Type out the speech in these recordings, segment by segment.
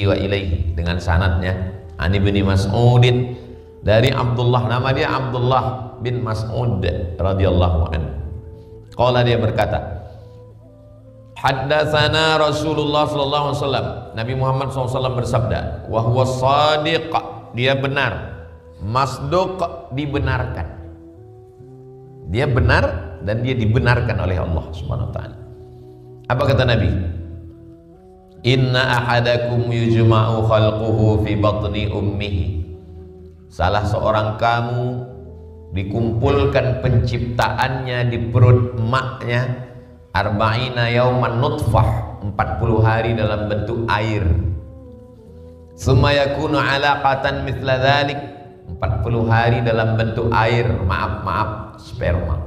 wa ilaihi, dengan sanadnya an Ibnu Mas'udin, dari Abdullah, nama dia Abdullah bin Mas'ud radhiyallahu anhu. Qala, dia berkata, haddatsana Rasulullah sallallahu alaihi wasallam, Nabi Muhammad SAW bersabda, wa huwa shadiq, dia benar, masduq, dibenarkan, dia benar dan dia dibenarkan oleh Allah Subhanahu wa taala. Apa kata Nabi? Inna ahadakum yujma'u khalquhu fi batni ummihi, salah seorang kamu dikumpulkan penciptaannya di perut emaknya, arba'ina yauman nutfah, 40 hari dalam bentuk air, summa yakunu alaqatan mithla dhalik, 40 hari dalam bentuk air, maaf sperma,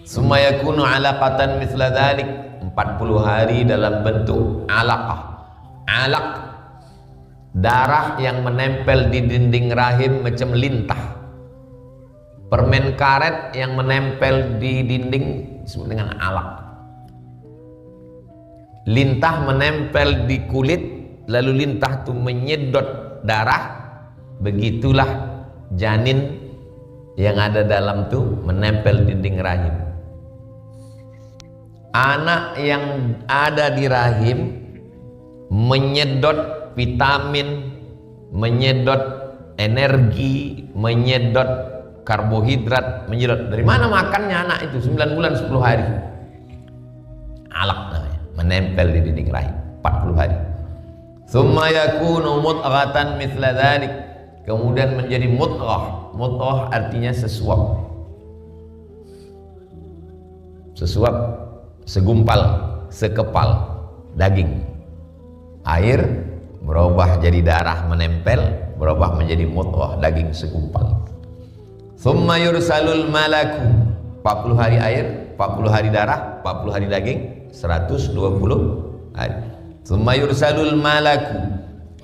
summa yakunu alaqatan mithla dhalik, 40 hari dalam bentuk alaqah. Alaq, darah yang menempel di dinding rahim macam lintah, permen karet yang menempel di dinding disebut dengan alaq. Lintah menempel di kulit, lalu lintah itu menyedot darah, begitulah janin yang ada dalam itu menempel di dinding rahim. Anak yang ada di rahim menyedot vitamin, menyedot energi, menyedot karbohidrat, menyedot. Dari mana makannya anak itu 9 bulan 10 hari? Alaq namanya, menempel di dinding rahim 40 hari. Tsumma yakunu mudghatan mithla dzalik, kemudian menjadi mudghah. Mudghah artinya sesuap, segumpal, sekepal daging. Air berubah jadi darah menempel, berubah menjadi mudghah, daging segumpal. Tsumma yursalul malaku, 40 hari air, 40 hari darah, 40 hari daging, 120 hari. Tsumma yursalul malaku,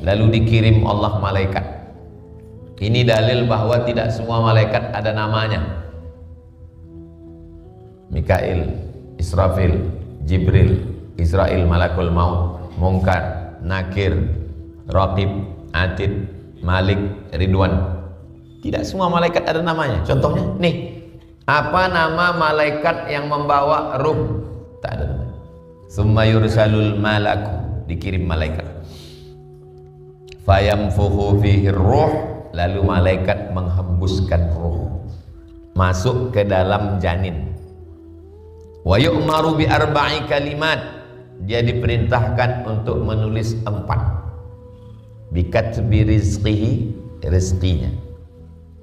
lalu dikirim Allah malaikat. Ini dalil bahwa tidak semua malaikat ada namanya. Mikail, Israfil, Jibril, Israel malakul maut, Munkar, Nakir, Raqib, Atid, Malik, Ridwan. Tidak semua malaikat ada namanya. Contohnya nih, apa nama malaikat yang membawa ruh? Tak ada namanya. Tsumma yursalul malaku, dikirim malaikat. Fayamfukhu fihi ruh, lalu malaikat menghembuskan ruh masuk ke dalam janin. Wa yu'maru bi arba'i kalimat, dia diperintahkan untuk menulis 4. Bikatbi rizqihi, rizqinya,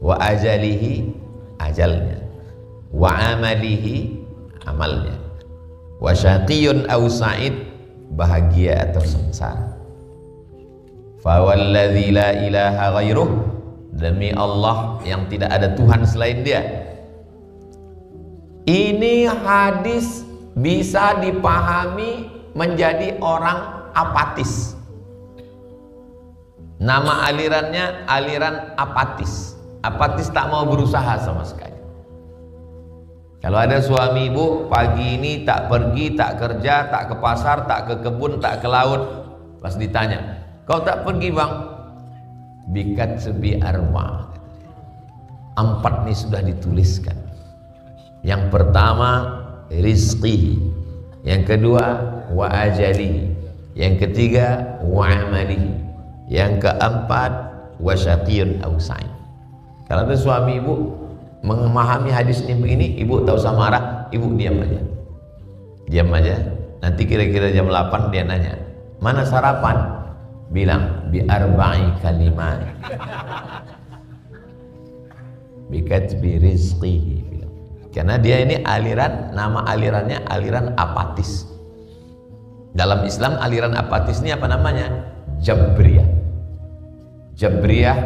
wa ajalihi, ajalnya, wa amalihi, amalnya, wa syaqiyun aw sa'id, bahagia atau sengsara. Fa walladzi la ilaha ghairuh, demi Allah yang tidak ada Tuhan selain dia. Ini hadis bisa dipahami menjadi orang apatis. Nama alirannya aliran apatis. Apatis, tak mau berusaha sama sekali. Kalau ada suami ibu pagi ini tak pergi, tak kerja, tak ke pasar, tak ke kebun, tak ke laut, pas ditanya, kau tak pergi bang? Bikat sebi arba, 4 nih sudah dituliskan. Yang pertama rizqihi, yang kedua wa ajalihi, yang ketiga wa amalihi, yang keempat wa syaqiyun aw sa'id. Kalau ada suami ibu memahami hadis ini begini, ibu tak usah marah, ibu diam aja. Diam aja. Nanti kira-kira jam 8 dia nanya, mana sarapan? Bilang bi arba'i kalimat. Bikatbi rizqihi. Karena dia ini aliran, nama alirannya aliran apatis. Dalam Islam aliran apatis ini apa namanya? Jabriyah. Jabriyah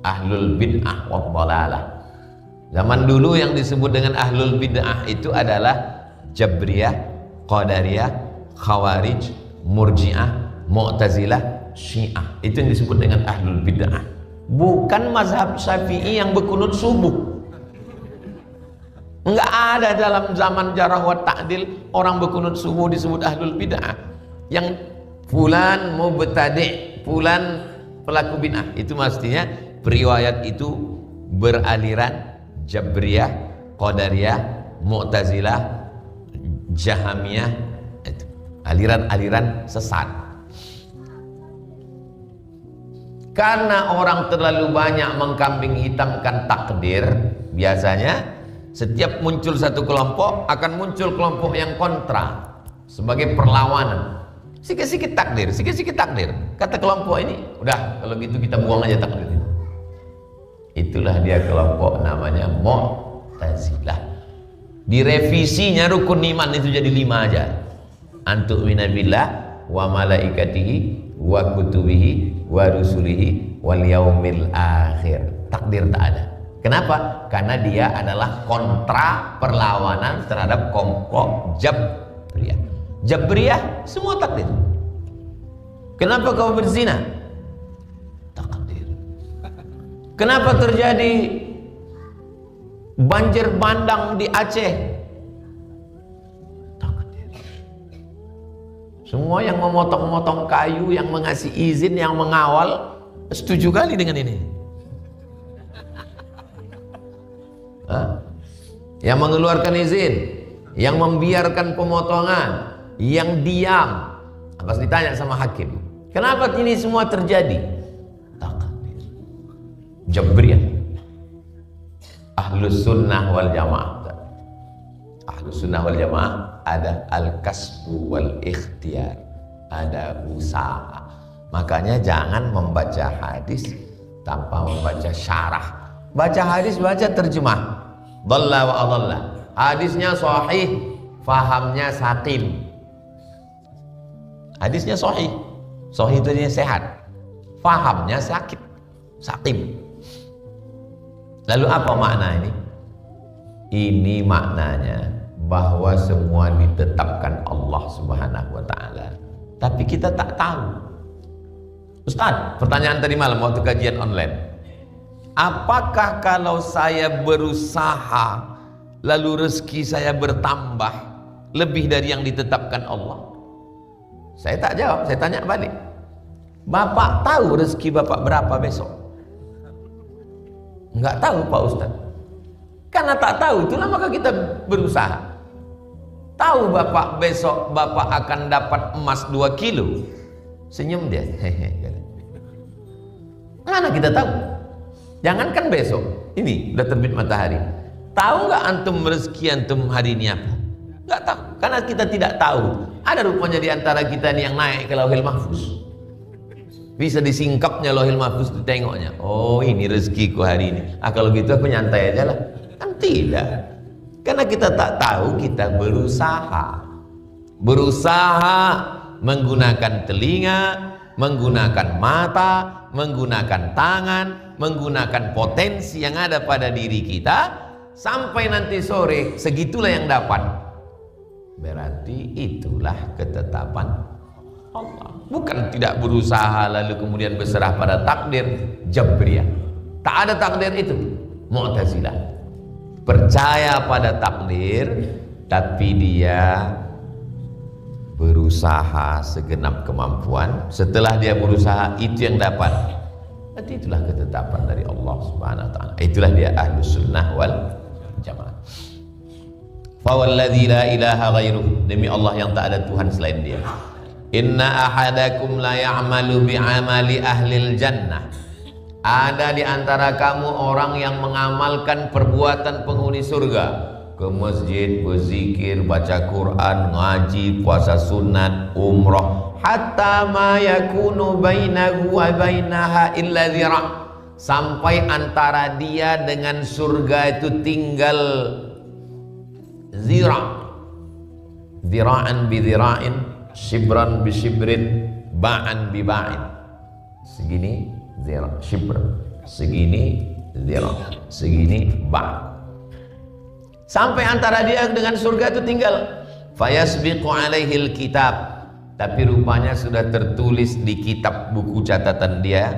ahlul bid'ah wa dhalalah. Zaman dulu yang disebut dengan ahlul bid'ah itu adalah Jabriyah, Qadariyah, Khawarij, Murji'ah, Mu'tazilah, Syiah. Itu yang disebut dengan ahlul bid'ah. Bukan mazhab Syafi'i yang berkunut subuh. Enggak ada dalam zaman jarah wa ta'dil orang berkunut subuh disebut ahlul bid'ah. Yang fulan mubtadi', fulan pelaku bid'ah. Itu mestinya periwayat itu beraliran Jabriyah, Qadariyah, Mu'tazilah, Jahamiyah, itu aliran-aliran sesat. Karena orang terlalu banyak mengkambing hitamkan takdir, biasanya setiap muncul satu kelompok akan muncul kelompok yang kontra sebagai perlawanan. Sikit-sikit takdir, sikit-sikit takdir. Kata kelompok ini, udah kalau gitu kita buang aja takdir itu. Itulah dia kelompok namanya Mu'tazilah. Direvisinya rukun iman itu jadi 5 aja. Antu'mina billah wa malaikatihi wa kutubihi wa rusulihi wal yaumil akhir. Takdir tak ada. Kenapa? Karena dia adalah kontra perlawanan terhadap kelompok Jabriyah. Jabriyah semua takdir. Kenapa kau berzina? Takdir. Kenapa terjadi banjir bandang di Aceh? Takdir. Semua yang memotong-motong kayu, yang mengasih izin, yang mengawal setuju kali dengan ini. Yang mengeluarkan izin, yang membiarkan pemotongan, yang diam. Pas ditanya sama hakim, kenapa ini semua terjadi? Takdir. Jabriyah. Ahlus sunnah wal jamaah. Ahlus sunnah wal jamaah ada al-kasbu wal ikhtiyar, ada usaha. Makanya jangan membaca hadis tanpa membaca syarah. Baca hadis, baca terjemah. Dhalla wa adalla. Hadisnya sahih, fahamnya saqim. Hadisnya sahih. Sahih itu artinya sehat. Fahamnya sakit, saqim. Lalu apa makna ini? Ini maknanya bahwa semua ditetapkan Allah Subhanahu wa taala. Tapi kita tak tahu. Ustaz, pertanyaan tadi malam waktu kajian online. Apakah kalau saya berusaha lalu rezeki saya bertambah lebih dari yang ditetapkan Allah? Saya tak jawab, saya tanya balik. Bapak tahu rezeki Bapak berapa besok? Enggak tahu Pak Ustaz. Karena tak tahu, itulah maka kita berusaha. Tahu Bapak besok Bapak akan dapat emas 2 kilo. Senyum dia. Mana kita tahu? Jangankan besok, ini udah terbit matahari. Tahu nggak antum rezeki antum hari ini apa? Nggak tahu, karena kita tidak tahu. Ada rupanya di antara kita nih yang naik ke Lauhil Mahfuz. Bisa disingkapnya Lauhil Mahfuz, ditengoknya. Oh, ini rezekiku hari ini. Kalau gitu aku nyantai aja lah. Kan tidak. Karena kita tak tahu, kita berusaha. Berusaha menggunakan telinga, menggunakan mata, menggunakan tangan, menggunakan potensi yang ada pada diri kita, sampai nanti sore segitulah yang dapat. Berarti itulah ketetapan Allah. Bukan tidak berusaha lalu kemudian berserah pada takdir. Jabriyah tak ada takdir itu. Mu'tazilah percaya pada takdir, tapi dia berusaha segenap kemampuan. Setelah dia berusaha, itu yang dapat. Berarti itulah ketetapan dari Allah Subhanahu wa taala. Itulah dia Ahlus Sunnah wal Jamaah. Fa walladzi la ilaha ghairuh, demi Allah yang tak ada Tuhan selain Dia. Inna ahadakum la ya'malu bi'amali ahlil jannah. Ada di antara kamu orang yang mengamalkan perbuatan penghuni surga. Ke masjid, berzikir, baca Quran, ngaji, puasa sunat, umrah, hatta ma yakunu bainahu wa bainaha illa zira', sampai antara dia dengan surga itu tinggal zira', zira'an bi zira'in, shibran bi shibrin, ba'an bi ba'in. Segini zira', shibr, segini zira', segini ba'. Sampai antara dia dengan surga itu tinggal fayasbiqu alaihil kitab, tapi rupanya sudah tertulis di kitab buku catatan dia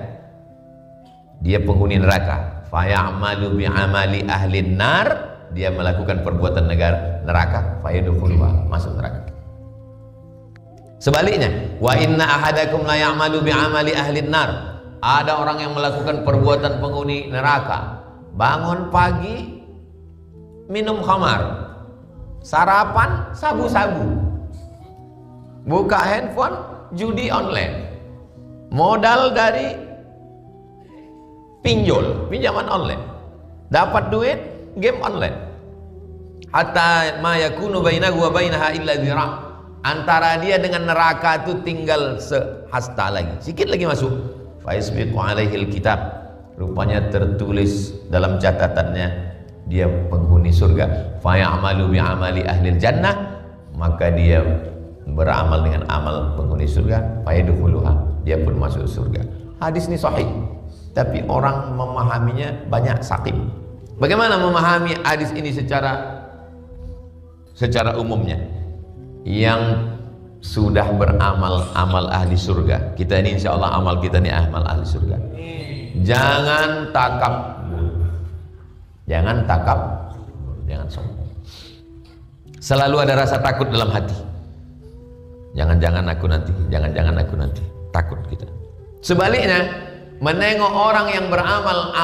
penghuni neraka. Fayamalu bi'amali ahlin nar, dia melakukan perbuatan neraka, fayadkhuluha, masuk neraka. Sebaliknya, wa inna ahadakum la ya'malu bi'amali ahli nar. Ada orang yang melakukan perbuatan penghuni neraka. Bangun pagi minum khamar, sarapan sabu-sabu, buka handphone judi online, modal dari pinjaman online, dapat duit game online. Hatta ma yakunu bainahu wa bainaha illa dhira'. Antara dia dengan neraka itu tinggal sehasta lagi, sedikit lagi masuk. Fa yasbiqu alaihil kitab. Rupanya tertulis dalam catatannya dia penghuni surga. Fa ya'malu bi'amali ahlil jannah, maka dia beramal dengan amal penghuni surga. Fa yadkhuluha, dia pun masuk surga. Hadis ini sahih, tapi orang memahaminya banyak sakim. Bagaimana memahami hadis ini secara umumnya? Yang sudah beramal amal ahli surga, kita ini insya Allah amal kita ini amal ahli surga. Jangan takabur, jangan sombong. Selalu ada rasa takut dalam hati. Jangan-jangan aku nanti, takut kita. Sebaliknya, menengok orang yang beramal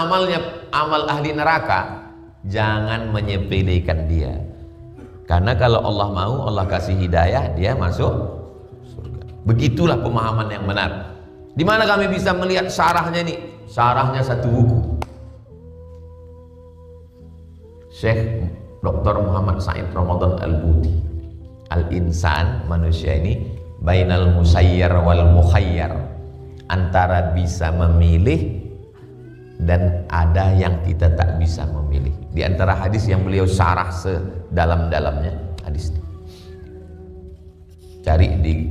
amal ahli neraka, jangan menyepelekan dia. Karena kalau Allah mau, Allah kasih hidayah, dia masuk surga. Begitulah pemahaman yang benar. Di mana kami bisa melihat syarahnya nih? Syarahnya satu buku. Syekh Dr. Muhammad Said Ramadan Al-Buti. Al-insan, manusia ini bainal musayyar wal mukhayyar. Antara bisa memilih dan ada yang kita tak bisa memilih. Di antara hadis yang beliau syarah sedalam-dalamnya hadis ini. Cari di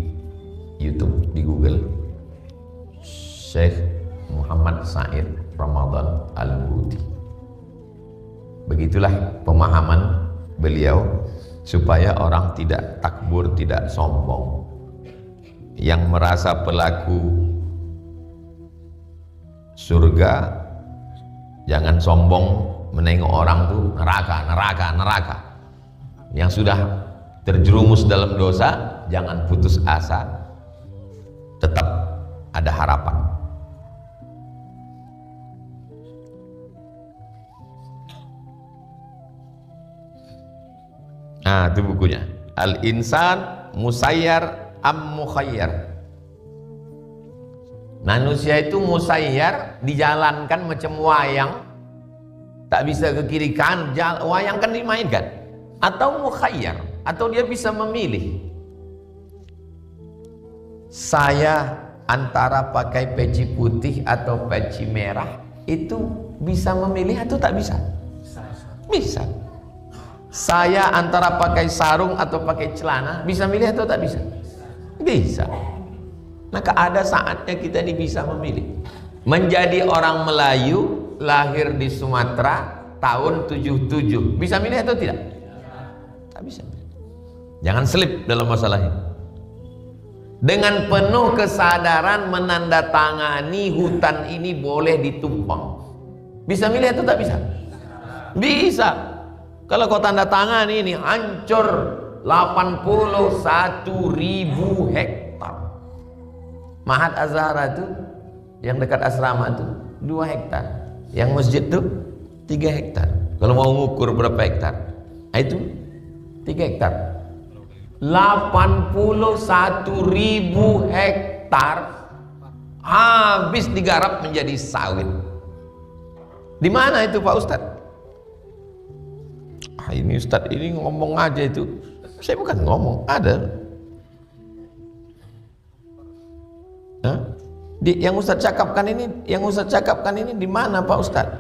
YouTube, di Google, Syekh Muhammad Said Ramadan Al-Buti. Begitulah pemahaman beliau supaya orang tidak takbur, tidak sombong. Yang merasa pelaku surga, jangan sombong menengok orang tuh neraka. Yang sudah terjerumus dalam dosa, jangan putus asa, tetap ada harapan. Nah, itu bukunya. Al-insan musayyar am mukhayyar. Manusia itu musayyar, dijalankan macam wayang, tak bisa ke kiri kanan, wayang kan dimainkan. Atau mukhayyar, atau dia bisa memilih. Saya antara pakai peci putih atau peci merah, itu bisa memilih atau tak bisa? Bisa. Saya antara pakai sarung atau pakai celana, bisa milih atau tak bisa? Bisa. Maka ada saatnya kita ini bisa memilih. Menjadi orang Melayu, lahir di Sumatera tahun 77, bisa milih atau tidak? Tak bisa. Jangan selip dalam masalah ini. Dengan penuh kesadaran menandatangani hutan ini boleh ditumpang. Bisa milih atau tak bisa? Bisa. Kalau kau tanda tangan ini hancur 81.000 hektar. Mahat Azhara itu yang dekat asrama itu 2 hektar. Yang masjid itu 3 hektar. Kalau mau ngukur berapa hektar? Itu 3 hektar. 81.000 hektar habis digarap menjadi sawit. Di mana itu Pak Ustadz? Ini Ustadz ini ngomong aja itu. Saya bukan ngomong, ada. Yang Ustadz cakapkan ini di mana Pak Ustadz?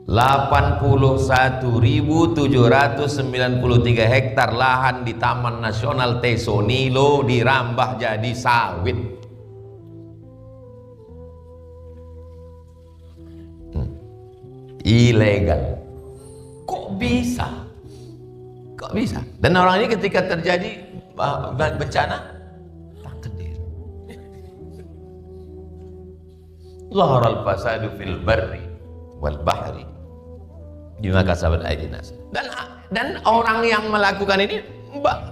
81.793 hektar lahan di Taman Nasional Tesonilo dirambah jadi sawit. Ilegal. Kok bisa? Dan orang ini ketika terjadi bencana takdir. Zaharal fasadu fil barri wal bahri bima kasabat aydin nas. Dan orang yang melakukan ini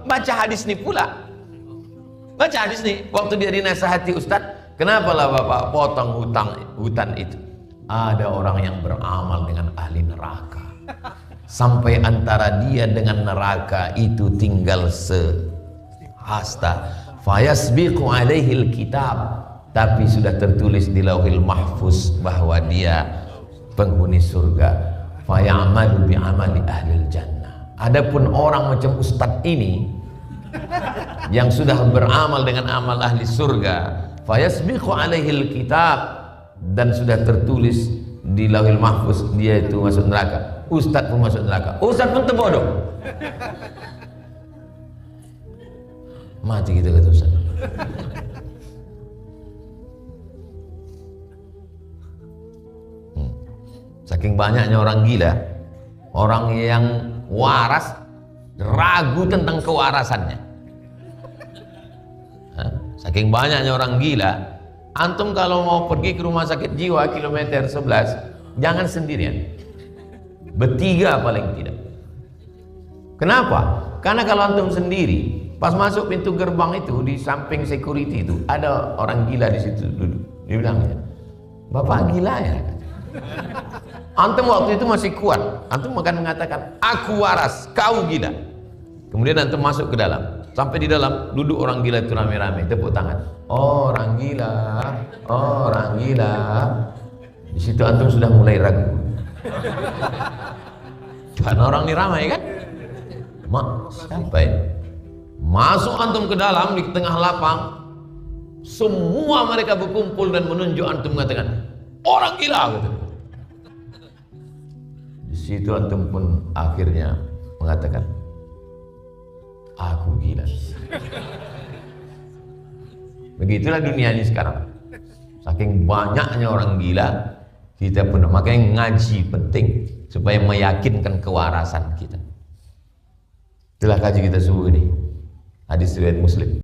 baca hadis ini pula. Baca hadis nih, waktu dia dinasihati Ustaz, kenapa lah Bapak potong hutan itu? Ada orang yang beramal dengan ahli neraka. Sampai antara dia dengan neraka itu tinggal sehasta. Fayasbiqu alaihil kitab. Tapi sudah tertulis di lauhil mahfuz bahwa dia penghuni surga. Fayamalu bi'amali ahlil jannah. Adapun orang macam Ustadz ini yang sudah beramal dengan amal ahli surga, fayasbiqu alaihil kitab, dan sudah tertulis di lauhil mahfuz dia itu masuk neraka. Ustadz pun masuk neraka. Ustadz pun terbodoh. Mati gitu kata Ustadz. Saking banyaknya orang gila, orang yang waras ragu tentang kewarasannya. Saking banyaknya orang gila, antum kalau mau pergi ke rumah sakit jiwa kilometer 11, jangan sendirian, bertiga paling tidak. Kenapa? Karena kalau antum sendiri, pas masuk pintu gerbang itu, di samping security itu ada orang gila di situ duduk. Dia bilang, Bapak gila ya? Antum waktu itu masih kuat, antum akan mengatakan aku waras, kau gila. Kemudian antum masuk ke dalam, sampai di dalam duduk orang gila itu rame-rame, tepuk tangan. Oh, orang gila, oh, orang gila. Di situ antum sudah mulai ragu. Karena orang ini ramai kan? Siapa ini? Masuk antum ke dalam di tengah lapang, semua mereka berkumpul dan menunjuk antum mengatakan orang gila gitu. Di situ antum pun akhirnya mengatakan aku gila. Begitulah dunia ini sekarang. Saking banyaknya orang gila, kita pun makanya ngaji penting supaya meyakinkan kewarasan kita. Itulah kaji kita subuh ini. Hadis riwayat Muslim.